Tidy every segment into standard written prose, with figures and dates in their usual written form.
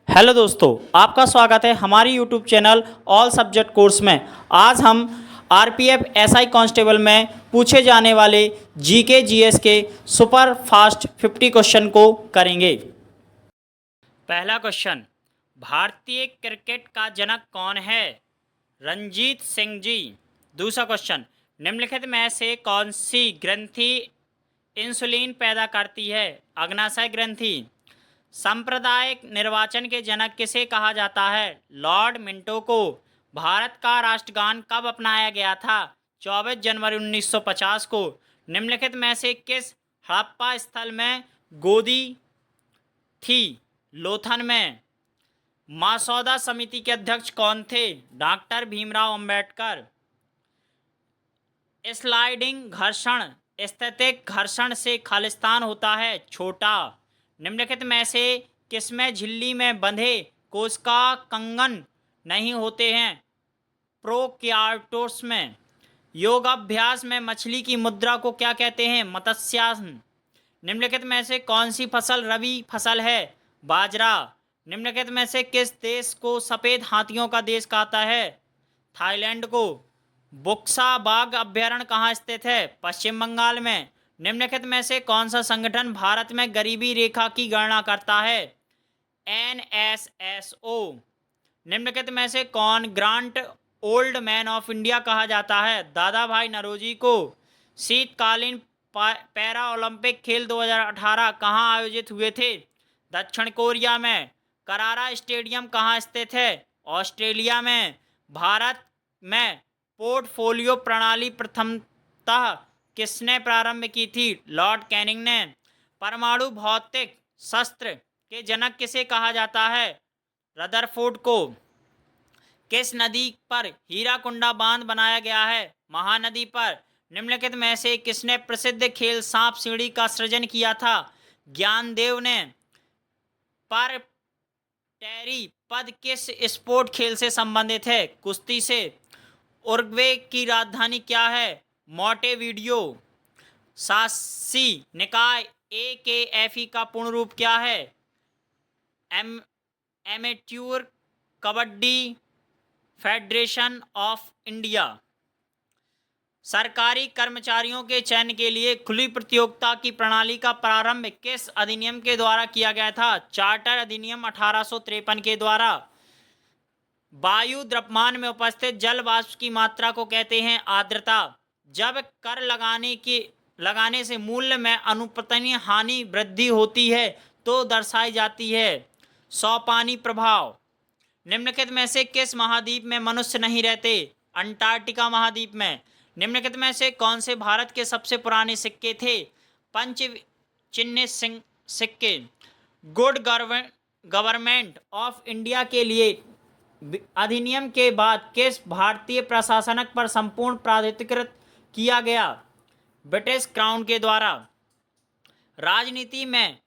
Hello दोस्तों, आपका स्वागत है हमारी YouTube channel all subject course में। आज हम आरपीएफ एसआई कांस्टेबल में पूछे जाने वाले जीके जीएस के सुपर फास्ट 50 क्वेश्चन को करेंगे। पहला क्वेश्चन, भारतीय क्रिकेट का जनक कौन है? रंजीत सिंह जी। दूसरा क्वेश्चन, निम्नलिखित में से कौन सी ग्रंथि इंसुलिन पैदा करती है? अग्नाशय ग्रंथि। सांप्रदायिक निर्वाचन के जनक किसे कहा जाता है? लॉर्ड मिंटो को। भारत का राष्ट्रगान कब अपनाया गया था? 24 जनवरी 1950 को। निम्नलिखित में से किस हड़प्पा स्थल में गोदी थी? लोथल में। मासौदा समिति के अध्यक्ष कौन थे? डॉक्टर भीमराव अंबेडकर। स्लाइडिंग घर्षण स्थैतिक घर्षण से खालिस्तान होता है छोटा। निम्नलिखित में से किसमें झिल्ली में बंधे कोशिका कंगन नहीं होते हैं? प्रोक्यार्टोस में। योगाभ्यास में मछली की मुद्रा को क्या कहते हैं? मत्स्यासन। निम्नलिखित में से कौन सी फसल रबी फसल है? बाजरा। निम्नलिखित में से किस देश को सफ़ेद हाथियों का देश कहता है? थाईलैंड को। बुक्सा बाघ अभ्यारण्य कहाँ स्थित है? पश्चिम बंगाल में। निम्नलिखित में से कौन सा संगठन भारत में गरीबी रेखा की गणना करता है? NSSO। निम्नलिखित में से कौन grant old man of India कहा जाता है? दादा भाई नौरोजी को। शीतकालीन पैरा ओलंपिक खेल 2018 कहाँ आयोजित हुए थे? दक्षिण कोरिया में। करारा स्टेडियम कहाँ स्थित है? ऑस्ट्रेलिया में। भारत में पोर्टफोलियो प्रणाली प्रथमतः किसने प्रारंभ की थी? लॉर्ड कैनिंग ने। परमाणु भौतिक शस्त्र के जनक किसे कहा जाता है? रदरफोर्ड को। किस नदी पर हीराकुंडा बांध बनाया गया है? महानदी पर। निम्नलिखित में से किसने प्रसिद्ध खेल सांप सीढ़ी का सृजन किया था? ज्ञानदेव ने। पर टेरी पद किस स्पोर्ट खेल से संबंधित है? कुश्ती से। उरुग्वे की राजधानी क्या है? मोंटेवीडियो। सासी निकाय AKFE का पूर्ण रूप क्या है? एमेट्योर कबड्डी फेडरेशन ऑफ इंडिया। सरकारी कर्मचारियों के चयन के लिए खुली प्रतियोगिता की प्रणाली का प्रारंभ किस अधिनियम के द्वारा किया गया था? चार्टर अधिनियम 1853 के द्वारा। वायु द्रव्यमान में उपस्थित जल वाष्प की मात्रा को कहते हैं आर्द्रता। जब कर लगाने से मूल्य में अनुपातनीय हानि वृद्धि होती है तो दर्शाई जाती है सौपानी प्रभाव। निम्नलिखित में से किस महाद्वीप में मनुष्य नहीं रहते? अंटार्कटिका महाद्वीप में। निम्नलिखित में से कौन से भारत के सबसे पुराने सिक्के थे? पंच चिन्ह सिक्के। गुड गवर्नमेंट ऑफ इंडिया के लिए अधिनियम के बाद किस भारतीय प्रशासनक पर संपूर्ण प्राधिकृत किया गया? ब्रिटिश क्राउन के द्वारा। राजनीति में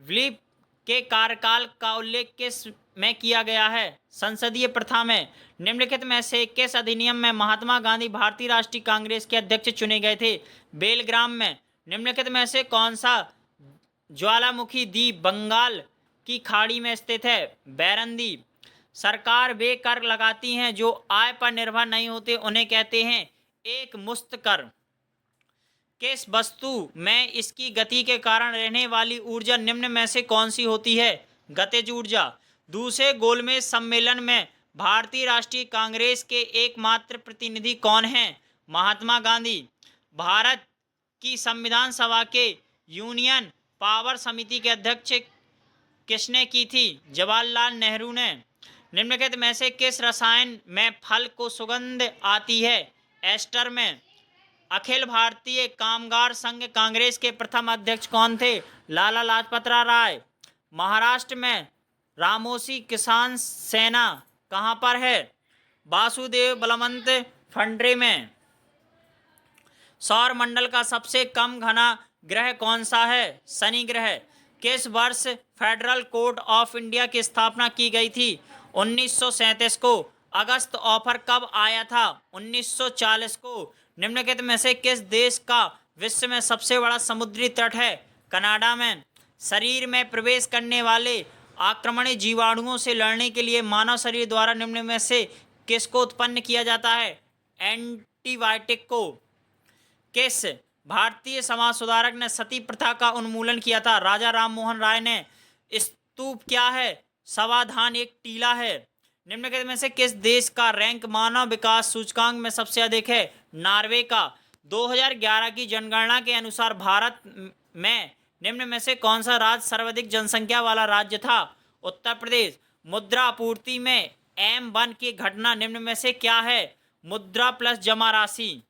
व्हिप के कार्यकाल का उल्लेख किस में किया गया है? संसदीय प्रथा में। निम्नलिखित में से किस अधिनियम में महात्मा गांधी भारतीय राष्ट्रीय कांग्रेस के अध्यक्ष चुने गए थे? बेलग्राम में। निम्नलिखित में से कौन सा ज्वालामुखी द्वीप बंगाल की खाड़ी में स्थित है? बैरन द्वीप। सरकार वे कर लगाती हैं जो आय पर निर्भर नहीं होते, उन्हें कहते हैं एक मुक्त कर। किस वस्तु में इसकी गति के कारण रहने वाली ऊर्जा निम्न में से कौन सी होती है? गतिज ऊर्जा। दूसरे गोलमेज सम्मेलन में भारतीय राष्ट्रीय कांग्रेस के एकमात्र प्रतिनिधि कौन हैं? महात्मा गांधी। भारत की संविधान सभा के यूनियन पावर समिति के अध्यक्ष किसने की थी? जवाहरलाल नेहरू ने। निम्नलिखित में से किस रसायन में फल को सुगंध आती है? एस्टर में। अखिल भारतीय कामगार संघ कांग्रेस के प्रथम अध्यक्ष कौन थे? लाला लाजपत राय। महाराष्ट्र में रामोसी किसान सेना कहाँ पर है? वासुदेव बलवंत फंड्रे में। सौर मंडल का सबसे कम घना ग्रह कौन सा है? शनि ग्रह। किस वर्ष फेडरल कोर्ट ऑफ इंडिया की स्थापना की गई थी? 1937 को। अगस्त ऑफर कब आया था? 1940 को। निम्नलिखित में से किस देश का विश्व में सबसे बड़ा समुद्री तट है? कनाडा में। शरीर में प्रवेश करने वाले आक्रमणी जीवाणुओं से लड़ने के लिए मानव शरीर द्वारा निम्न में से किसको उत्पन्न किया जाता है? एंटीबायोटिक को। किस भारतीय समाज सुधारक ने सती प्रथा का उन्मूलन किया था? राजा राम मोहन राय ने। स्तूप क्या है? समाधान एक टीला है। निम्नलिखित में से किस देश का रैंक मानव विकास सूचकांक में सबसे अधिक है? नॉर्वे का। 2011 की जनगणना के अनुसार भारत में निम्न में से कौन सा राज्य सर्वाधिक जनसंख्या वाला राज्य था? उत्तर प्रदेश। मुद्रा आपूर्ति में M1 की घटना निम्न में से क्या है? मुद्रा प्लस जमा राशि।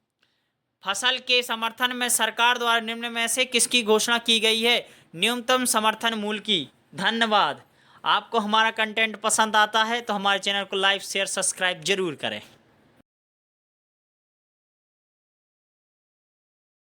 फसल के समर्थन में सरकार द्वारा निम्न में से किसकी घोषणा की गई है? न्यूनतम समर्थन मूल्य की। धन्यवाद। आपको हमारा कंटेंट पसंद आता है तो हमारे चैनल को लाइक शेयर सब्सक्राइब जरूर करें।